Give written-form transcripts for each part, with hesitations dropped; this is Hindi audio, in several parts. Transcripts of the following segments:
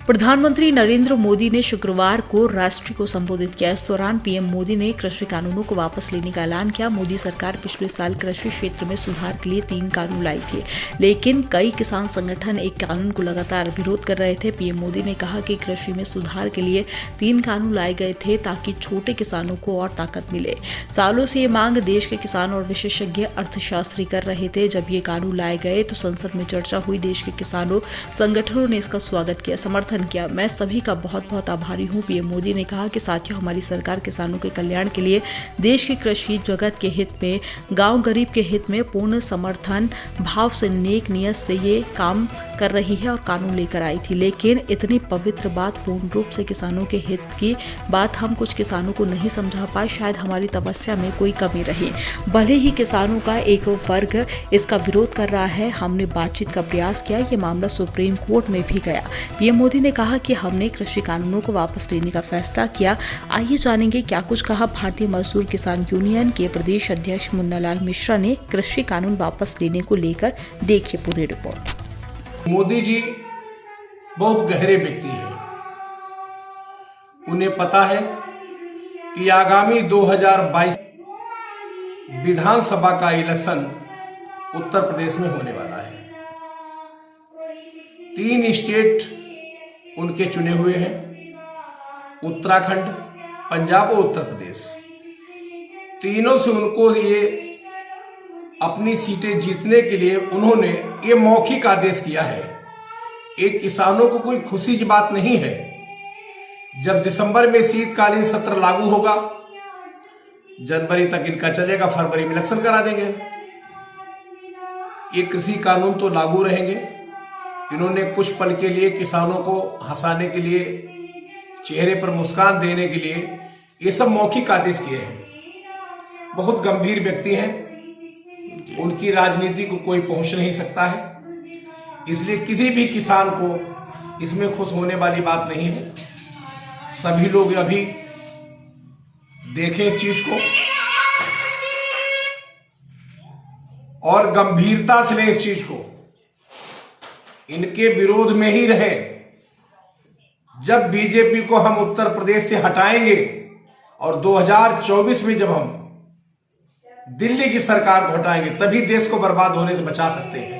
प्रधानमंत्री नरेंद्र मोदी ने शुक्रवार को राष्ट्र को संबोधित किया। इस दौरान पीएम मोदी ने कृषि कानूनों को वापस लेने का ऐलान किया। मोदी सरकार पिछले साल कृषि क्षेत्र में सुधार के लिए 3 कानून लाई थी, लेकिन कई किसान संगठन एक कानून को लगातार विरोध कर रहे थे। पीएम मोदी ने कहा कि कृषि में सुधार के लिए 3 कानून लाए गए थे ताकि छोटे किसानों को और ताकत मिले। सालों से ये मांग देश के किसान और विशेषज्ञ अर्थशास्त्री कर रहे थे। जब ये कानून लाए गए तो संसद में चर्चा हुई। देश के किसानों संगठनों ने इसका स्वागत किया, समर्थन किया। मैं सभी का बहुत बहुत आभारी हूं। पीएम मोदी ने कहा कि साथियों, हमारी सरकार किसानों के कल्याण के लिए, देश के कृषि जगत के हित में, गांव गरीब के हित में पूर्ण समर्थन भाव से, नेक नियत से ये काम कर रही है और कानून लेकर आई थी। लेकिन इतनी पवित्र बात, पूर्ण रूप से किसानों के हित की बात हम कुछ किसानों को नहीं समझा पाए। शायद हमारी तपस्या में कोई कमी रही। भले ही किसानों का एक वर्ग इसका विरोध कर रहा है, हमने बातचीत का प्रयास किया। ये मामला सुप्रीम कोर्ट में भी गया। पीएम मोदी ने कहा कि हमने कृषि कानूनों को वापस लेने का फैसला किया। आइए जानेंगे क्या कुछ कहा भारतीय मजदूर किसान यूनियन के प्रदेश अध्यक्ष मुन्नालाल मिश्रा ने कृषि कानून वापस लेने को लेकर। देखिए पूरी रिपोर्ट। मोदी जी बहुत गहरे व्यक्ति हैं। उन्हें पता है कि आगामी 2022 विधानसभा का इलेक्शन उत्तर प्रदेश में होने वाला है। 3 स्टेट उनके चुने हुए हैं, उत्तराखंड, पंजाब और उत्तर प्रदेश। तीनों से उनको ये अपनी सीटें जीतने के लिए उन्होंने ये मौखिक आदेश किया है। एक किसानों को कोई खुशी की बात नहीं है। जब दिसंबर में शीतकालीन सत्र लागू होगा, जनवरी तक इनका चलेगा, फरवरी में इलेक्शन करा देंगे। ये कृषि कानून तो लागू रहेंगे। इन्होंने कुछ पल के लिए किसानों को हंसाने के लिए, चेहरे पर मुस्कान देने के लिए ये सब मौखिक आदेश किए हैं। बहुत गंभीर व्यक्ति हैं, उनकी राजनीति को कोई पहुंच नहीं सकता है। इसलिए किसी भी किसान को इसमें खुश होने वाली बात नहीं है। सभी लोग अभी देखें इस चीज को और गंभीरता से लें इस चीज को, इनके विरोध में ही रहे। जब बीजेपी को हम उत्तर प्रदेश से हटाएंगे और 2024 में जब हम दिल्ली की सरकार को हटाएंगे, तभी देश को बर्बाद होने से बचा सकते हैं।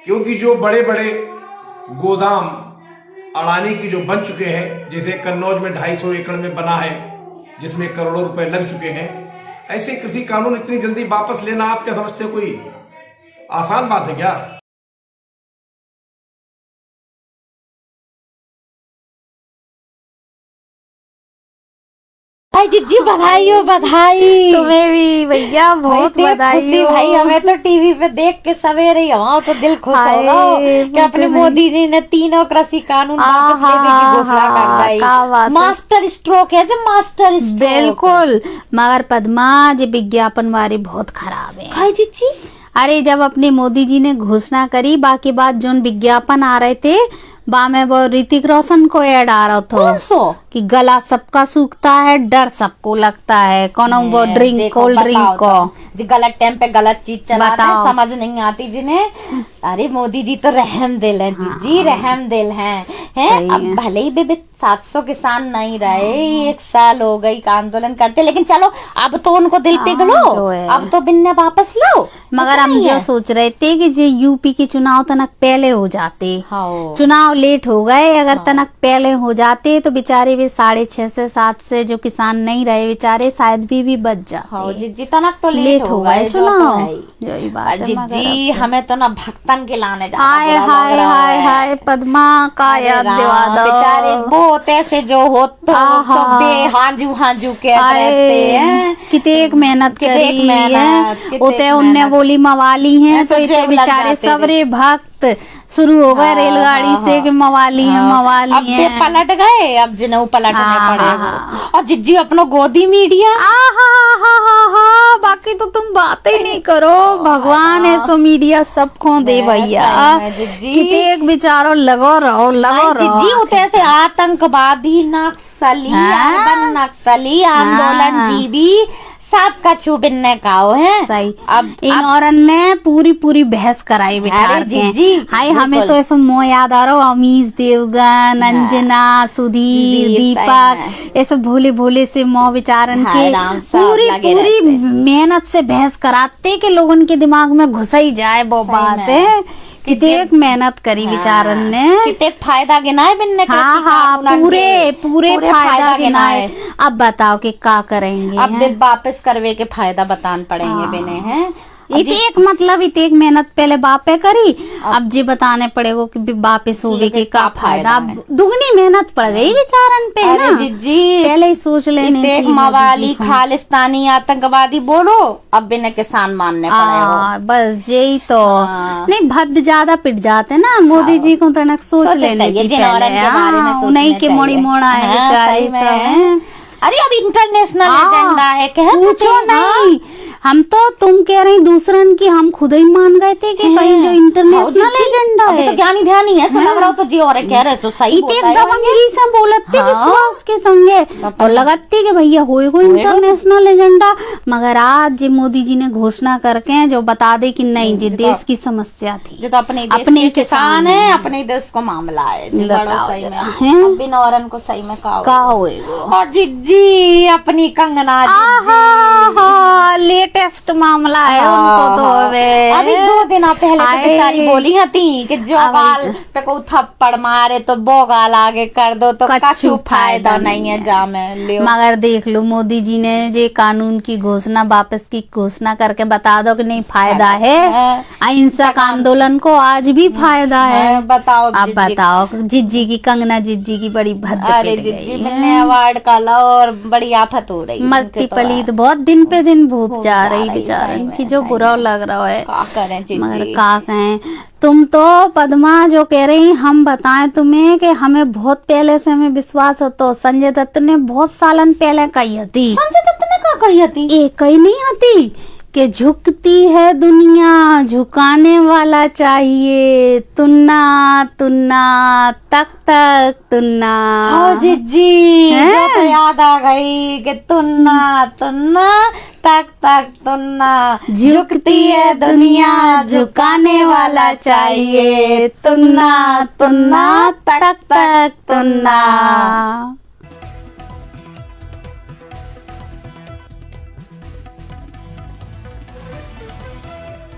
क्योंकि जो बड़े बड़े गोदाम अडानी की जो बन चुके हैं, जैसे कन्नौज में 250 एकड़ में बना है जिसमें करोड़ों रुपए लग चुके हैं, ऐसे कृषि कानून इतनी जल्दी वापस लेना आप क्या समझते हो कोई आसान बात है क्या? भाई जिज्जी बधाई हो, बधाई तुम्हें भी भैया, बहुत बधाई हो। भाई हमें तो टीवी पे देख के सवेरे ही वहाँ तो दिल खुश हो गया कि अपने मोदी जी ने 3 कृषि कानून वापस लेने की घोषणा कर दी। मास्टर स्ट्रोक है जो मास्टर स्ट्रोक। बिल्कुल, मगर पद्मा जी विज्ञापन बारे बहुत खराब है। भाई जिज्जी, अरे जब अपने मोदी जी ने घोषणा करी, बाकी बात जो विज्ञापन आ रहे थे बा में वो ऋतिक रोशन को ऐड आ रहा था कि गला सबका सूखता है, डर सबको लगता है। कौन वो ड्रिंक, कोल्ड ड्रिंक को गलत टाइम पे गलत चीज चलाते हैं, समझ नहीं आती जिन्हें। अरे मोदी जी तो रहम दिल है जी, रहम दिल हैं। अब भले ही बेबे 700 किसान नहीं रहे, 1 साल हो गई आंदोलन करते, लेकिन चलो अब तो उनको दिल पिघलो, अब तो बिन्ने वापस लो। मगर हम जो सोच रहे थे कि जो यूपी के चुनाव तनक पहले हो जाते, चुनाव लेट हो गए, अगर तनक पहले हो जाते तो बेचारे भी 6.5 से 7 से जो किसान नहीं रहे बेचारे शायद भी बच जाते। जिज्जी तनक तो लेट हो गए चुनाव। जिज्जी हमें तो ना भक्तन के लाने जाना। हाय हाय हाय हाय पद्मा का याद दिवा दो। बेचारे बहुत ऐसे जो हो तो सब हांजू हांजू के रहते हैं, कितने मेहनत करी है। उते उनने बोली मवाली हैं तो इतने बेचारे सबरे भक्त शुरू हो गए रेलगाड़ी से कि मवाली है, मवाली है। अब पलट गए, अब जिन्हें पलटने पड़े। और जिज्जी अपनो गोदी मीडिया, बाकी तो तुम बातें ही नहीं करो। भगवान ऐसो मीडिया सब खो दे भैया। कितने बेचारो लगो रहो जिज्जी उते से आतंकवादी, नक्सली, अर्बन नक्सली, आंदोलन जीवी सब कछु बिन्ने काओ है। सही। अब इन औरन ने पूरी पूरी बहस कराई बिठार अरे के। जी, हाय हमें बिल्कुल। तो ऐसा मोह याद आ रहा हो, अमीश देवगन, अंजना, सुधीर, जी, सही दीपक, ऐसे भोले भोले से मोह विचारन हाँ, के राम सब पूरी लगे पूरी रहते। मेहनत से बहस कराते के लोगन के दिमाग में घुस ही जाए वो सही बात में। है। कितने मेहनत करी विचारन ने। कितने फायदा गिनाए बिन्ने हाँ कृषि हाँ, कानूनन पूरे के। पूरे फायदा गिनाए। अब बताओ कि क्या करेंगे अब हैं? वापस करवे के फायदा बतान पड़ेंगे बिने हैं। इतेक मतलब इतेक मेहनत पहले बापे करी, अब जी बताने पड़ेगा कि भी वापस होवे के का फायदा। अब दुगनी मेहनत पड़ गई बेचारन पे अरे ना। जीजी पहले ही सोच लेने इतेक थी मवाली खालिस्तानी आतंकवादी बोलो, अब बिने किसान मानने पड़ेगा। बस यही तो। हाँ। नहीं भद ज्यादा पिट जाते ना, मोदी जी को तनक सोच सोचना लेने चाहिए, थी जिनौरन पहले। के बारे में सोचना उन्हीं के मोड़ी चाहिए। मोड़ा है हाँ, बेचारे सही में सब है। हैं। अरे अब इंटरनेशनल हाँ, एजेंडा है, कह पूछो नहीं। हम तो तुम कह रही दूसरन की, हम खुद ही मान गए थे कि कहीं जो इंटरनेशनल एजेंडा अभी है। तो ज्ञानी ध्यान ही है, सो लग रहा हो तो जी और कह रहे तो सही इते बोलता है दबंगी से बोलते हाँ। विश्वास के संगे और लगाते कि भैया होएगो इंटरनेशनल एजेंडा। मगर आज जी मोदी जी ने घोषणा करके जो बता दे कि नहीं जी देश की समस्या थी, जो तो अपने देश अपने के किसान किसान है, अपने देश को मामला है जी, बड़ो बताओ सही में जरा, हैं? अब बिन औरन को सही में का होएगो। और जी अपनी कंगना जी लेटेस्ट मामला है उनको तो हवे। अभी 2 दिन पहले तो आए। बेचारी बोली हती कि जो गाल पे को थप्पड़ मारे तो वो गाल आगे कर दो तो कछु फायदा नहीं है जामे लियो। मगर देख लो मोदी जी ने जे कानून की घोषणा वापस की घोषणा करके बता दो कि नहीं फायदा है। अहिंसक आंदोलन को आज भी फायदा है। बताओ अब बताओ जिज्जी की, कंगना जिज्जी की बड़ी भद्द अरे पिट जिज्जी गई। मिलने अवार्ड का ला और बड़ी आफत हो रही है मत्ती उनके तो पलीत बहुत दिन पे दिन भूत जा जा रही रही, बेचारन सही की, में, जो सही बुरा लग रहा है। का करें जी मगर जी। का कहें, तुम तो पद्मा जो कह रही हम बताएं तुम्हें कि हमें बहुत पहले से हमें विश्वास हो, तो संजय दत्त ने बहुत सालन पहले कही थी। संजय दत्त ने का कही हती? एक ही नहीं आती कि झुकती है दुनिया झुकाने वाला चाहिए, तुन्ना तुन्ना तक तक तुन्ना। हाँ जीजी जो तो याद आ गई कि तुन्ना तुन्ना तक तक तुन्ना, झुकती है दुनिया झुकाने वाला चाहिए, तुन्ना तुन्ना तक तक तुन्ना।